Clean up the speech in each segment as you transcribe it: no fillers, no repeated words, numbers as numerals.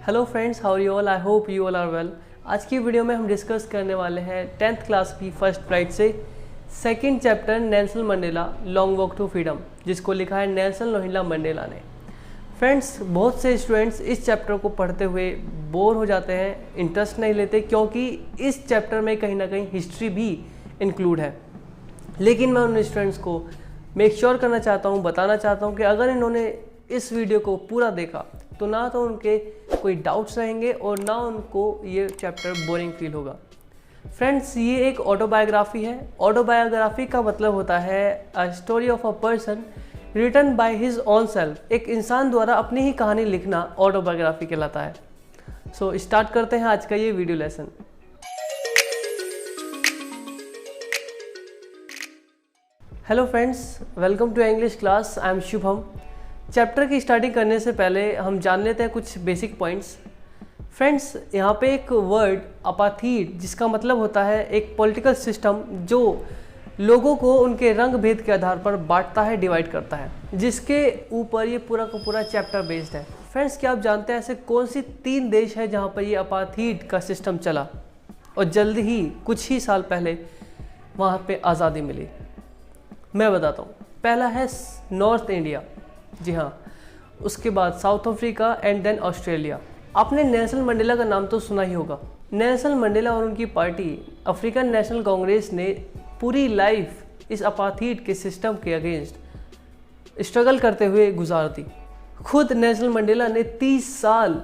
Hello friends, how are you all? I hope you all are well. आज की video में हम discuss करने वाले हैं 10th क्लास की फर्स्ट फ्लाइट से second chapter Nelson Mandela long walk to freedom, जिसको लिखा है नेल्सन लोहिला मंडेला ने। फ्रेंड्स, बहुत से स्टूडेंट्स इस चैप्टर को पढ़ते हुए बोर हो जाते हैं, इंटरेस्ट नहीं लेते, क्योंकि इस चैप्टर में कहीं ना कहीं हिस्ट्री भी इंक्लूड है। लेकिन मैं उन स्टूडेंट्स को मेक श्योर करना चाहता हूँ, बताना चाहता हूँ कि अगर इन्होंने इस वीडियो को पूरा देखा तो ना तो उनके कोई डाउट्स रहेंगे और ना उनको ये चैप्टर बोरिंग फील होगा। फ्रेंड्स, ये एक ऑटोबायोग्राफी है। ऑटोबायोग्राफी का मतलब होता है a story of a person written by his own self. एक इंसान द्वारा अपनी ही कहानी लिखना ऑटोबायोग्राफी कहलाता है। सो स्टार्ट करते हैं आज का ये video lesson. Hello friends, welcome to English class. I am Shubham. Chapter की स्टार्टिंग करने से पहले हम जान लेते हैं कुछ बेसिक पॉइंट्स। फ्रेंड्स, यहाँ पे एक वर्ड अपाथीड, जिसका मतलब होता है एक पॉलिटिकल सिस्टम जो लोगों को उनके रंग भेद के आधार पर बांटता है, डिवाइड करता है, जिसके ऊपर ये पूरा का पूरा चैप्टर बेस्ड है। फ्रेंड्स, क्या आप जानते हैं ऐसे कौन सी 3 देश है जहाँ पर ये अपाथीड का सिस्टम चला और जल्द ही कुछ ही साल पहले वहाँ पे आज़ादी मिली? मैं बताता हूँ। पहला है नॉर्थ इंडिया, जी हाँ। उसके बाद South Africa and then Australia. आपने नेल्सन मंडेला का नाम तो सुना ही होगा। नेल्सन मंडेला और उनकी पार्टी अफ्रीकन नेशनल कांग्रेस ने पूरी लाइफ इस अपाथीड के सिस्टम के अगेंस्ट स्ट्रगल करते हुए गुजार दी। खुद नेल्सन मंडेला ने 30 साल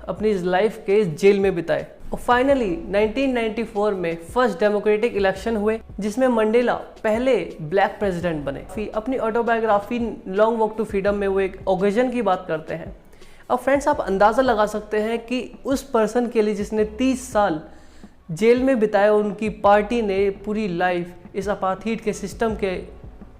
अपनी इस लाइफ के जेल में बिताए और फाइनली 1994 में फर्स्ट डेमोक्रेटिक इलेक्शन हुए, जिसमें मंडेला पहले ब्लैक प्रेसिडेंट बने। फिर अपनी autobiography long walk to freedom में वो एक ओकेजन की बात करते हैं। अब फ्रेंड्स, आप अंदाज़ा लगा सकते हैं कि उस पर्सन के लिए जिसने 30 साल जेल में बिताया, उनकी पार्टी ने पूरी लाइफ इस अपाथीड के सिस्टम के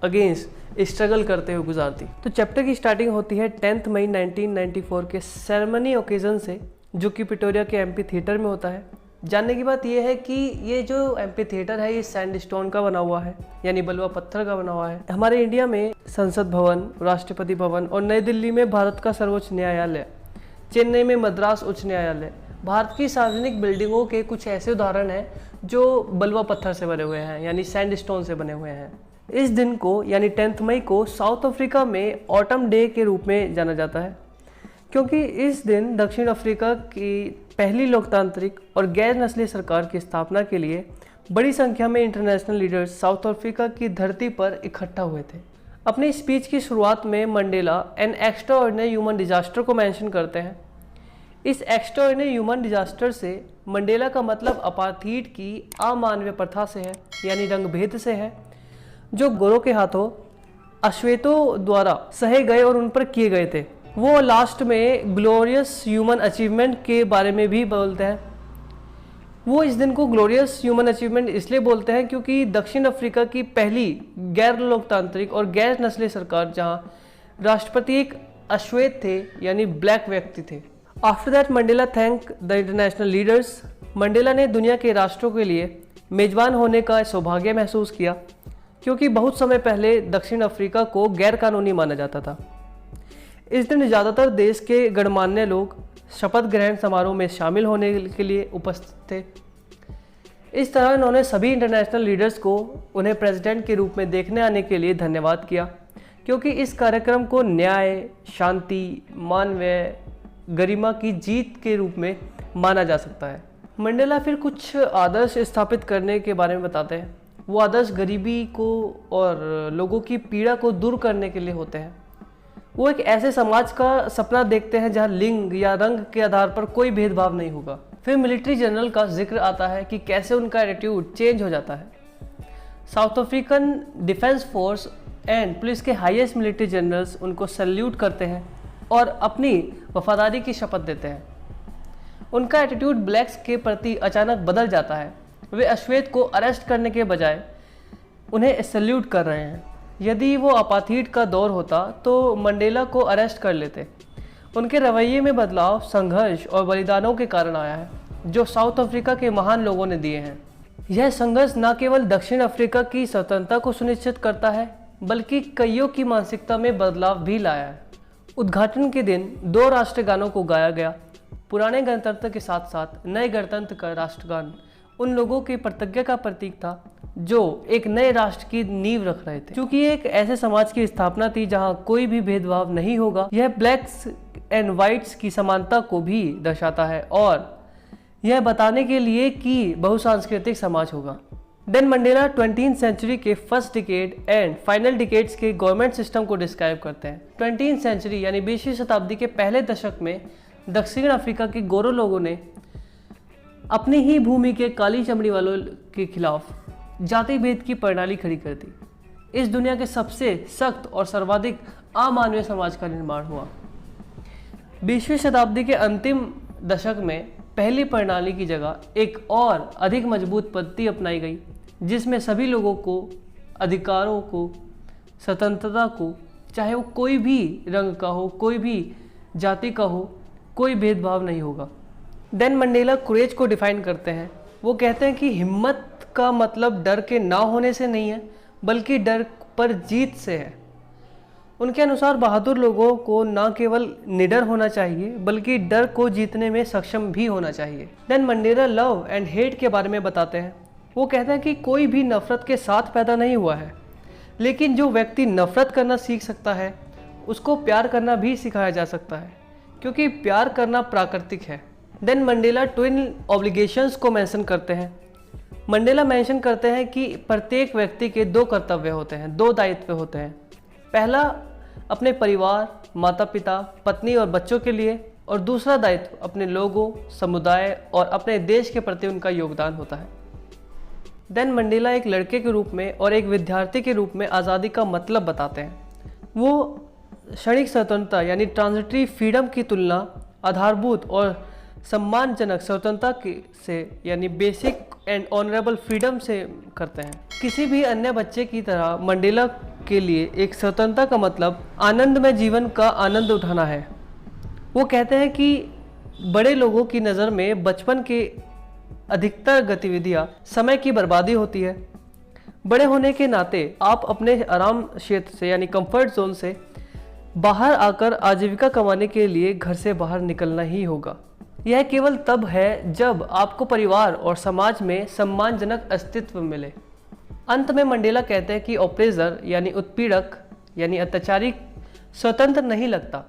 अगेंस्ट स्ट्रगल करते हुए गुजार दी। तो चैप्टर की स्टार्टिंग होती है 10 मई 1994 के सेरेमनी ओकेजन से, जो कि प्रिटोरिया के एम्पी थिएटर में होता है। जानने की बात यह है कि ये जो एम्पी थिएटर है ये सैंडस्टोन का बना हुआ है, यानी बलुआ पत्थर का बना हुआ है। हमारे इंडिया में संसद भवन, राष्ट्रपति भवन और नई दिल्ली में भारत का सर्वोच्च न्यायालय, चेन्नई में मद्रास उच्च न्यायालय, भारत की सार्वजनिक बिल्डिंगों के कुछ ऐसे उदाहरण हैं जो बलुआ पत्थर से बने हुए हैं, यानी सैंडस्टोन से बने हुए हैं। इस दिन को यानी 10 मई को साउथ अफ्रीका में ऑटम डे के रूप में जाना जाता है, क्योंकि इस दिन दक्षिण अफ्रीका की पहली लोकतांत्रिक और गैर नस्लीय सरकार की स्थापना के लिए बड़ी संख्या में इंटरनेशनल लीडर्स साउथ अफ्रीका की धरती पर इकट्ठा हुए थे। अपनी स्पीच की शुरुआत में Mandela N extraordinary human disaster को मेंशन करते हैं। इस एक्स्ट्राऑर्डिनरी ह्यूमन डिजास्टर से मंडेला का मतलब अपाथीड की अमानवीय प्रथा से है, यानी रंगभेद से है, जो गोरों के हाथों अश्वेतों द्वारा सहे गए और उन पर किए गए थे। वो लास्ट में ग्लोरियस ह्यूमन अचीवमेंट के बारे में भी बोलते हैं। वो इस दिन को ग्लोरियस ह्यूमन अचीवमेंट इसलिए बोलते हैं क्योंकि दक्षिण अफ्रीका की पहली गैर लोकतांत्रिक और गैर नस्लीय सरकार, जहाँ राष्ट्रपति एक अश्वेत थे, यानी ब्लैक व्यक्ति थे। After that Mandela thank the international leaders. Mandela ने दुनिया के राष्ट्रों के लिए मेजबान होने का सौभाग्य महसूस किया, क्योंकि बहुत समय पहले दक्षिण अफ्रीका को गैर कानूनी माना जाता था। इस दिन ज़्यादातर देश के गणमान्य लोग शपथ ग्रहण समारोह में शामिल होने के लिए उपस्थित थे। इस तरह इन्होंने सभी इंटरनेशनल लीडर्स को उन्हें प्रेसिडेंट के रूप में देखने आने के लिए धन्यवाद किया, क्योंकि इस कार्यक्रम को न्याय, शांति, मानवीय गरिमा की जीत के रूप में माना जा सकता है। मंडेला फिर कुछ आदर्श स्थापित करने के बारे में बताते हैं। वो आदर्श गरीबी को और लोगों की पीड़ा को दूर करने के लिए होते हैं। वो एक ऐसे समाज का सपना देखते हैं जहां लिंग या रंग के आधार पर कोई भेदभाव नहीं होगा। फिर मिलिट्री जनरल का जिक्र आता है कि कैसे उनका एटीट्यूड चेंज हो जाता है। South African defence force and police के हाईएस्ट मिलिट्री जनरल्स उनको सैल्यूट करते हैं और अपनी वफादारी की शपथ देते हैं। उनका एटीट्यूड ब्लैक्स के प्रति अचानक बदल जाता है। वे अश्वेत को अरेस्ट करने के बजाय उन्हें सैल्यूट कर रहे हैं। यदि वो अपाथीड का दौर होता तो मंडेला को अरेस्ट कर लेते। उनके रवैये में बदलाव संघर्ष और बलिदानों के कारण आया है, जो साउथ अफ्रीका के महान लोगों ने दिए हैं। यह संघर्ष न केवल दक्षिण अफ्रीका की स्वतंत्रता को सुनिश्चित करता है, बल्कि कईयों की मानसिकता में बदलाव भी लाया है। उद्घाटन के दिन 2 राष्ट्रगानों को गाया गया। पुराने गणतंत्र के साथ साथ नए गणतंत्र का राष्ट्रगान उन लोगों की प्रतिज्ञा का प्रतीक था जो एक नए राष्ट्र की नींव रख रहे थे। क्योंकि एक ऐसे समाज की स्थापना थी जहां कोई भी भेदभाव नहीं होगा। यह ब्लैक्स एंड वाइट्स की समानता को भी दर्शाता है और यह बताने के लिए कि बहुसांस्कृतिक समाज होगा। डेन मंडेला 20वीं सेंचुरी के first decade and final decades के गवर्नमेंट सिस्टम को डिस्क्राइब करते हैं। 20वीं सेंचुरी यानी 20वीं शताब्दी के पहले दशक में दक्षिण अफ्रीका के गोरो लोगों ने अपनी ही भूमि के काली चमड़ी वालों के खिलाफ जाति भेद की प्रणाली खड़ी कर दी। इस दुनिया के सबसे सख्त और सर्वाधिक अमानवीय समाज का निर्माण हुआ। 20वीं शताब्दी के अंतिम दशक में पहली प्रणाली की जगह एक और अधिक मजबूत पद्धति अपनाई गई जिसमें सभी लोगों को अधिकारों को, स्वतंत्रता को, चाहे वो कोई भी रंग का हो, कोई भी जाति का हो, कोई भेदभाव नहीं होगा। डेन मंडेला कुरेज को डिफाइन करते हैं। वो कहते हैं कि हिम्मत का मतलब डर के ना होने से नहीं है बल्कि डर पर जीत से है। उनके अनुसार बहादुर लोगों को न केवल निडर होना चाहिए बल्कि डर को जीतने में सक्षम भी होना चाहिए। Then Mandela love and hate के बारे में बताते हैं। वो कहते हैं कि कोई भी नफरत के साथ पैदा नहीं हुआ है, लेकिन जो व्यक्ति नफरत करना सीख सकता है उसको प्यार करना भी सिखाया जा सकता है, क्योंकि प्यार करना प्राकृतिक है। डेन मंडेला ट्विन ऑब्लिगेशंस को मेंशन करते हैं। मंडेला मेंशन करते हैं कि प्रत्येक व्यक्ति के दो कर्तव्य होते हैं, दो दायित्व होते हैं। पहला अपने परिवार, माता पिता, पत्नी और बच्चों के लिए, और दूसरा दायित्व अपने लोगों, समुदाय और अपने देश के प्रति उनका योगदान होता है। डेन मंडेला एक लड़के के रूप में और एक विद्यार्थी के रूप में आज़ादी का मतलब बताते हैं। वो क्षणिक स्वतंत्रता यानी ट्रांजिटरी फ्रीडम की तुलना आधारभूत और सम्मानजनक स्वतंत्रता से यानी बेसिक एंड ऑनरेबल फ्रीडम से करते हैं। किसी भी अन्य बच्चे की तरह मंडेला के लिए एक स्वतंत्रता का मतलब आनंदमय जीवन का आनंद उठाना है। वो कहते हैं कि बड़े लोगों की नज़र में बचपन के अधिकतर गतिविधियां समय की बर्बादी होती है। बड़े होने के नाते आप अपने आराम क्षेत्र से यानी कंफर्ट जोन से बाहर आकर आजीविका कमाने के लिए घर से बाहर निकलना ही होगा। यह केवल तब है जब आपको परिवार और समाज में सम्मानजनक अस्तित्व मिले। अंत में मंडेला कहते हैं कि ऑप्रेसर यानी उत्पीड़क यानी अत्याचारी स्वतंत्र नहीं लगता,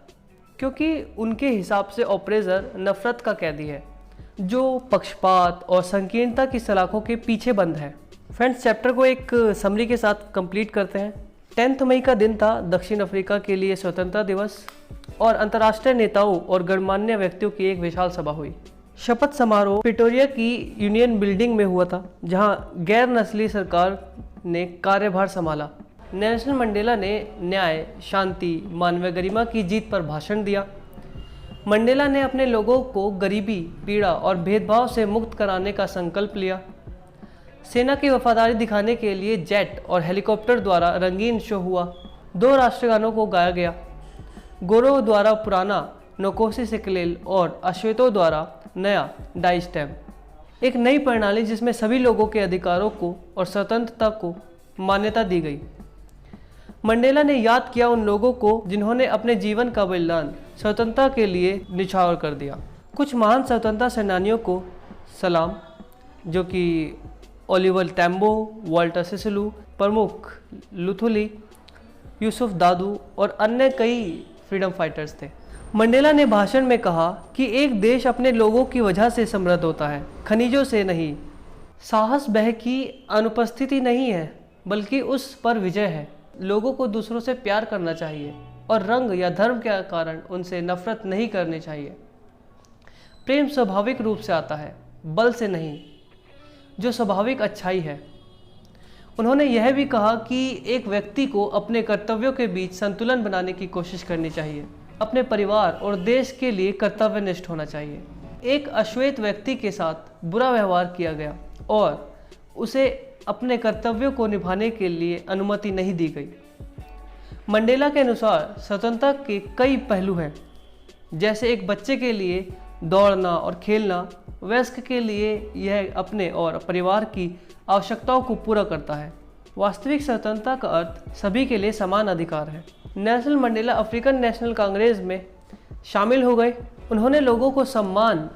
क्योंकि उनके हिसाब से ऑप्रेसर नफरत का कैदी है जो पक्षपात और संकीर्णता की सलाखों के पीछे बंद है। फ्रेंड्स, चैप्टर को एक समरी के साथ कंप्लीट करते हैं। 10 मई का दिन था दक्षिण अफ्रीका के लिए स्वतंत्रता दिवस और अंतर्राष्ट्रीय नेताओं और गणमान्य व्यक्तियों की एक विशाल सभा हुई। शपथ समारोह प्रिटोरिया की यूनियन बिल्डिंग में हुआ था, जहां गैर नस्ली सरकार ने कार्यभार संभाला। नेल्सन मंडेला ने न्याय, शांति, मानवीय गरिमा की जीत पर भाषण दिया। मंडेला ने अपने लोगों को गरीबी, पीड़ा और भेदभाव से मुक्त कराने का संकल्प लिया। सेना की वफादारी दिखाने के लिए जेट और हेलीकॉप्टर द्वारा रंगीन शो हुआ। 2 राष्ट्रगानों को गाया गया, गोरो द्वारा पुराना नकोसी सिकलेल और अश्वेतो द्वारा नया डाइस्टेम। एक नई प्रणाली जिसमें सभी लोगों के अधिकारों को और स्वतंत्रता को मान्यता दी गई। मंडेला ने याद किया उन लोगों को जिन्होंने अपने जीवन का बलिदान स्वतंत्रता के लिए निछावर कर दिया। कुछ महान स्वतंत्रता सेनानियों को सलाम, जो कि ओलिवर टैम्बो, वाल्टर सिसलू, प्रमुख लुथुली, यूसुफ दादू और अन्य कई फ्रीडम फाइटर्स थे। मंडेला ने भाषण में कहा कि एक देश अपने लोगों की वजह से समृद्ध होता है, खनिजों से नहीं। साहस भय की अनुपस्थिति नहीं है बल्कि उस पर विजय है। लोगों को दूसरों से प्यार करना चाहिए और रंग या धर्म के कारण उनसे नफरत नहीं करनी चाहिए। प्रेम स्वाभाविक रूप से आता है, बल से नहीं, जो स्वाभाविक अच्छाई है। उन्होंने यह भी कहा कि एक व्यक्ति को अपने कर्तव्यों के बीच संतुलन बनाने की कोशिश करनी चाहिए। अपने परिवार और देश के लिए कर्तव्यनिष्ठ होना चाहिए। एक अश्वेत व्यक्ति के साथ बुरा व्यवहार किया गया और उसे अपने कर्तव्यों को निभाने के लिए अनुमति नहीं दी गई। मंडेला के अनुसार स्वतंत्रता के कई पहलू हैं, जैसे एक बच्चे के लिए दौड़ना और खेलना, वयस्क के लिए यह अपने और परिवार की आवश्यकताओं को पूरा करता है। वास्तविक स्वतंत्रता का अर्थ सभी के लिए समान अधिकार है। Nelson Mandela African national Congress में शामिल हो गए उन्होंने लोगों को सम्मान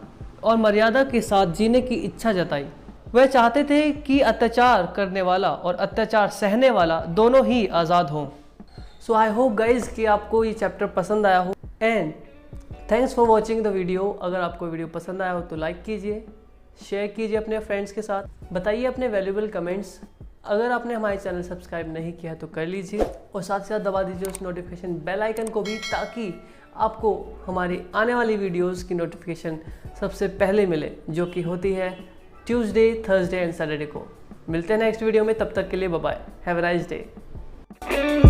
और मर्यादा के साथ जीने की इच्छा जताई। वह चाहते थे कि अत्याचार करने वाला और अत्याचार सहने वाला दोनों ही आज़ाद हों। सो आई होप गाइज कि आपको ये चैप्टर पसंद आया हो, and thanks for watching the video. अगर आपको वीडियो पसंद आया हो तो लाइक कीजिए, शेयर कीजिए अपने फ्रेंड्स के साथ, बताइए अपने वैल्यूएबल कमेंट्स। अगर आपने हमारे चैनल सब्सक्राइब नहीं किया तो कर लीजिए और साथ ही साथ दबा दीजिए उस नोटिफिकेशन बेल आइकन को भी, ताकि आपको हमारी आने वाली वीडियोस की नोटिफिकेशन सबसे पहले मिले, जो कि होती है ट्यूसडे, थर्सडे एंड सैटरडे को। मिलते हैं नेक्स्ट वीडियो में, तब तक के लिए bye bye, have a nice day.